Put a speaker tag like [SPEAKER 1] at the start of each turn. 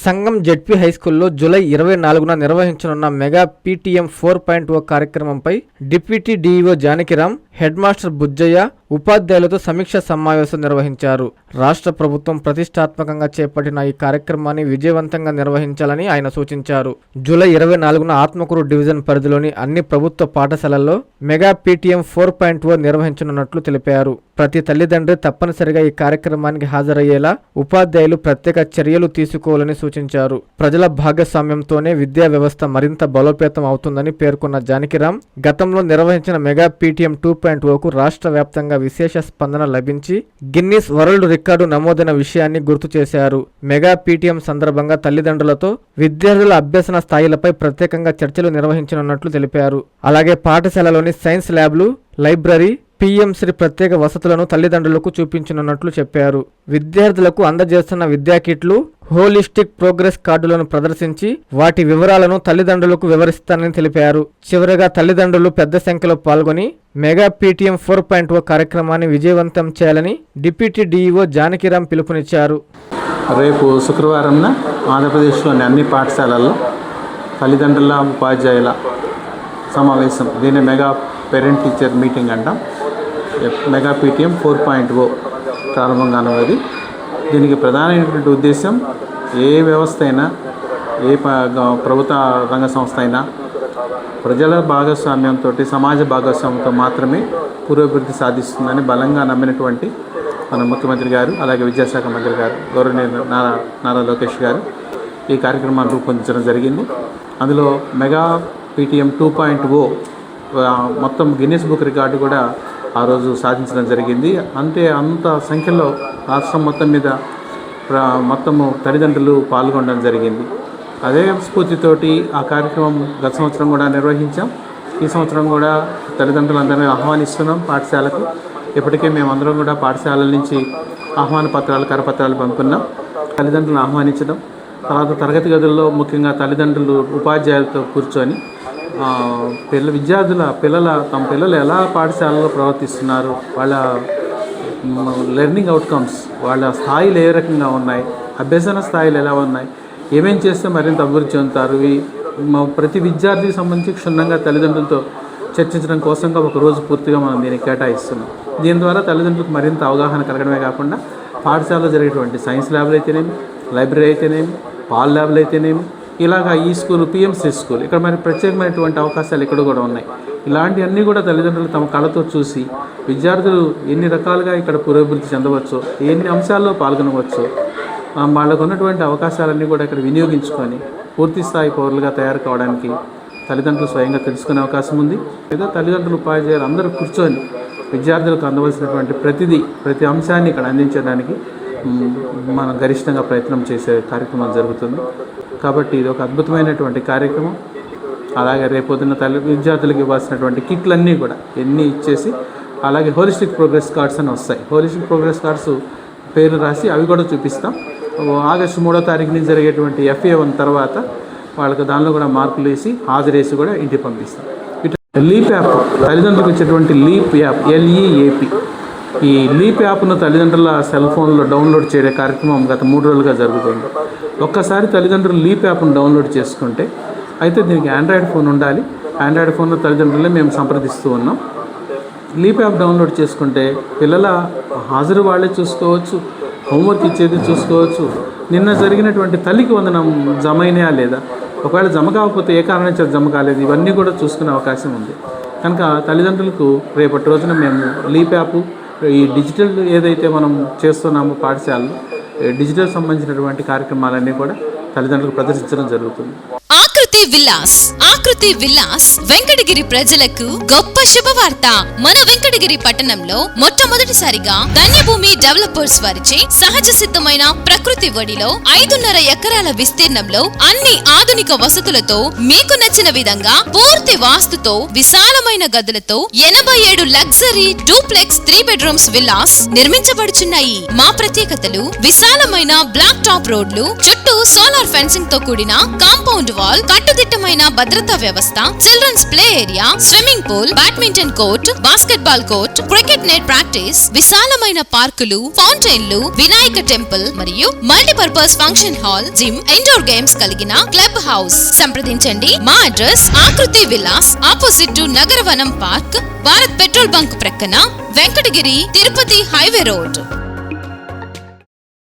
[SPEAKER 1] సంగం ZP హైస్కూల్లో July 24న నిర్వహించనున్న mega PTM 4.0 కార్యక్రమంపై deputy DEO Janakiram, head master Bujjayya ఉపాధ్యాయులతో సమీక్ష సమావేశం నిర్వహించారు. రాష్ట్ర ప్రభుత్వం ప్రతిష్టాత్మకంగా చేపట్టిన ఈ కార్యక్రమాన్ని విజయవంతంగా నిర్వహించాలని ఆయన సూచించారు. జూలై 24న ఆత్మకూరు డివిజన్ పరిధిలోని అన్ని ప్రభుత్వ పాఠశాలల్లో మెగా పీటీఎం 4.0 నిర్వహించనున్నట్లు తెలిపారు. ప్రతి తల్లిదండ్రి తప్పనిసరిగా ఈ కార్యక్రమానికి హాజరయ్యేలా ఉపాధ్యాయులు ప్రత్యేక చర్యలు తీసుకోవాలని సూచించారు. ప్రజల భాగస్వామ్యంతోనే విద్యా వ్యవస్థ మరింత బలోపేతం అవుతుందని పేర్కొన్న జానకిరాం, గతంలో నిర్వహించిన మెగా పీటీఎం 2.0కు రాష్ట్ర వ్యాప్తంగా విశేష స్పందన లభించి గిన్నిస్ వరల్డ్ రికార్డు నమోదైన విషయాన్ని గుర్తు చేశారు. మెగా పీటీఎం సందర్భంగా తల్లిదండ్రులతో విద్యార్థుల అభ్యసన స్థాయిలపై ప్రత్యేకంగా చర్చలు నిర్వహించనున్నట్లు తెలిపారు. అలాగే పాఠశాలలోని సైన్స్ ల్యాబ్లు, లైబ్రరీ, పీఎంశ్రీ ప్రత్యేక వసతులను తల్లిదండ్రులకు చూపించనున్నట్లు చెప్పారు. విద్యార్థులకు అందజేస్తున్న విద్యా కిట్లు, హోలిస్టిక్ ప్రోగ్రెస్ కార్డులను ప్రదర్శించి వాటి వివరాలను తల్లిదండ్రులకు వివరిస్తానని తెలిపారు. చివరగా తల్లిదండ్రులు పెద్ద సంఖ్యలో పాల్గొని మెగా పీటీఎం 4.0 కార్యక్రమాన్ని విజయవంతం చేయాలని డిప్యూటీ డీఈఓ జానకిరాం పిలుపునిచ్చారు.
[SPEAKER 2] రేపు శుక్రవారంన ఆంధ్రప్రదేశ్లోని అన్ని పాఠశాలల్లో తల్లిదండ్రుల ఉపాధ్యాయుల సమావేశం, దీన్ని మెగా పేరెంట్ టీచర్ మీటింగ్ అంటాం. మెగా పీటీఎం 4.0 ప్రారంభంగా ఉన్నది. దీనికి ప్రధానమైనటువంటి ఉద్దేశం, ఏ వ్యవస్థ అయినా, ఏ ప్రభుత్వ రంగ సంస్థ అయినా ప్రజల భాగస్వామ్యంతో, సమాజ భాగస్వామ్యంతో మాత్రమే పురోభివృద్ధి సాధిస్తుందని బలంగా నమ్మినటువంటి మన ముఖ్యమంత్రి గారు, అలాగే విద్యాశాఖ మంత్రి గారు గౌరవనీయ నారా లోకేష్ గారు ఈ కార్యక్రమాన్ని రూపొందించడం జరిగింది. అందులో మెగా పీటీఎం 2.0 మొత్తం గిన్నిస్ బుక్ రికార్డు కూడా ఆ రోజు సాధించడం జరిగింది. అంత సంఖ్యలో రాష్ట్రం మొత్తం మీద మొత్తము తల్లిదండ్రులు పాల్గొనడం జరిగింది. అదే స్ఫూర్తితోటి ఆ కార్యక్రమం గత సంవత్సరం కూడా నిర్వహించాం. ఈ సంవత్సరం కూడా తల్లిదండ్రులందరినీ ఆహ్వానిస్తున్నాం పాఠశాలకు. ఇప్పటికే మేమందరం కూడా పాఠశాలల నుంచి ఆహ్వాన పత్రాలు, కరపత్రాలు పంపుకున్నాం. తల్లిదండ్రులను ఆహ్వానించడం, తర్వాత తరగతి గదుల్లో ముఖ్యంగా తల్లిదండ్రులు ఉపాధ్యాయులతో కూర్చొని తమ పిల్లలు ఎలా పాఠశాలలో ప్రవర్తిస్తున్నారు, వాళ్ళ లెర్నింగ్ అవుట్కమ్స్, వాళ్ళ స్థాయిలు ఏ రకంగా ఉన్నాయి, అభ్యసన స్థాయిలు ఎలా ఉన్నాయి, ఏమేం చేస్తే మరింత అభివృద్ధి చెందుతారు, ప్రతి విద్యార్థికి సంబంధించి క్షుణ్ణంగా తల్లిదండ్రులతో చర్చించడం కోసంగా ఒక రోజు పూర్తిగా మనం దీన్ని కేటాయిస్తున్నాం. దీని ద్వారా తల్లిదండ్రులకు మరింత అవగాహన కలగడమే కాకుండా పాఠశాలలో జరిగేటువంటి సైన్స్ ల్యాబ్లు అయితేనేమి, లైబ్రరీ అయితేనేమి, పాల్ ల్యాబ్లు అయితేనేమి, ఇలాగా ఈ స్కూల్, పిఎంశ్రీ స్కూల్, ఇక్కడ మరి ప్రత్యేకమైనటువంటి అవకాశాలు ఇక్కడ కూడా ఉన్నాయి. ఇలాంటివన్నీ కూడా తల్లిదండ్రులు తమ కళ్ళతో చూసి విద్యార్థులు ఎన్ని రకాలుగా ఇక్కడ పురోభివృద్ధి చెందవచ్చో, ఎన్ని అంశాల్లో పాల్గొనవచ్చో, వాళ్ళకు ఉన్నటువంటి అవకాశాలన్నీ కూడా ఇక్కడ వినియోగించుకొని పూర్తి స్థాయి పౌరులుగా తయారు కావడానికి తల్లిదండ్రులు స్వయంగా తెలుసుకునే అవకాశం ఉంది. లేదా తల్లిదండ్రులు, ఉపాధ్యాయులు అందరూ కూర్చొని విద్యార్థులకు అందవలసినటువంటి ప్రతి అంశాన్ని ఇక్కడ అందించడానికి మనం గరిష్టంగా ప్రయత్నం చేసే కార్యక్రమం జరుగుతుంది. కాబట్టి ఇది ఒక అద్భుతమైనటువంటి కార్యక్రమం. అలాగే రేపొద్దున విద్యార్థులకు ఇవ్వాల్సినటువంటి కిట్లన్నీ కూడా ఇచ్చేసి, అలాగే హోలిస్టిక్ ప్రోగ్రెస్ కార్డ్స్ అని వస్తాయి. హోలిస్టిక్ ప్రోగ్రెస్ కార్డ్స్ పేరు రాసి అవి కూడా చూపిస్తాం. ఆగస్టు 3వ తారీఖు నుంచి జరిగేటువంటి FA1 తర్వాత వాళ్ళకి దానిలో కూడా మార్కులు వేసి హాజరేసి కూడా ఇంటికి పంపిస్తాం. లీప్ యాప్, తల్లిదండ్రులకు ఇచ్చేటువంటి లీప్ యాప్, LEAP, ఈ లీప్ యాప్ను తల్లిదండ్రుల సెల్ ఫోన్లో డౌన్లోడ్ చేయడే కార్యక్రమం గత 3 రోజులుగా జరుగుతుంది. ఒక్కసారి తల్లిదండ్రులు లీప్ యాప్ను డౌన్లోడ్ చేసుకుంటే, అయితే దీనికి ఆండ్రాయిడ్ ఫోన్ ఉండాలి. ఆండ్రాయిడ్ ఫోన్లో తల్లిదండ్రులే మేము సంప్రదిస్తూ ఉన్నాం. లీప్ యాప్ డౌన్లోడ్ చేసుకుంటే పిల్లల హాజరు వాళ్ళే చూసుకోవచ్చు, హోంవర్క్ ఇచ్చేది చూసుకోవచ్చు, నిన్న జరిగినటువంటి తల్లికి వందనం జమ అయినాయా లేదా, ఒకవేళ జమ కాకపోతే ఏ కారణం చేత జమ కాలేదు, ఇవన్నీ కూడా చూసుకునే అవకాశం ఉంది. కనుక తల్లిదండ్రులకు రేపటి రోజున మేము లీప్ యాప్, ఈ డిజిటల్ ఏదైతే మనం చేస్తున్నామో పాఠశాలలో డిజిటల్ సంబంధించినటువంటి కార్యక్రమాలన్నీ కూడా తల్లిదండ్రులకు ప్రదర్శించడం జరుగుతుంది.
[SPEAKER 3] ఆకృతి విలాస్ వెంకటగిరి ప్రజలకు గొప్ప శుభవార్త. మన వెంకటగిరి పట్టణంలో మొట్టమొదటిసారిగా ధన్యభూమి డెవలపర్స్ వారిచే సహజ సిద్ధమైన ప్రకృతి ఒడిలో 5.5 ఎకరాల విస్తీర్ణంలో అన్ని ఆధునిక వసతులతో మీకు నచ్చిన విధంగా పూర్తి వాస్తుతో విశాలమైన గదులతో 87 లగ్జరీ డూప్లెక్స్ 3 బెడ్రూమ్స్ విల్లాస్ నిర్మించబడుచున్నాయి. మా ప్రత్యేకతలు: విశాలమైన బ్లాక్ టాప్ రోడ్లు, చుట్టూ సోలార్ ఫెన్సింగ్ తో కూడిన కాంపౌండ్ వాల్, కట్టుదిట్టమైన భద్రతా చికిత్సా వ్యవస్థ, children's play area, swimming pool, badminton court, basketball court, cricket net practice, విశాలమైన పార్కులు, ఫౌంటైన్లు, వినాయక టెంపుల్ మరియు multipurpose function hall, gym, indoor games కలిగిన క్లబ్ హౌస్. సంప్రదించండి. మా address Akruthi Vilas, opposite to Nagaravanam park, Bharat petrol bunk ప్రక్కన, వెంకటగిరి, తిరుపతి హైవే రోడ్.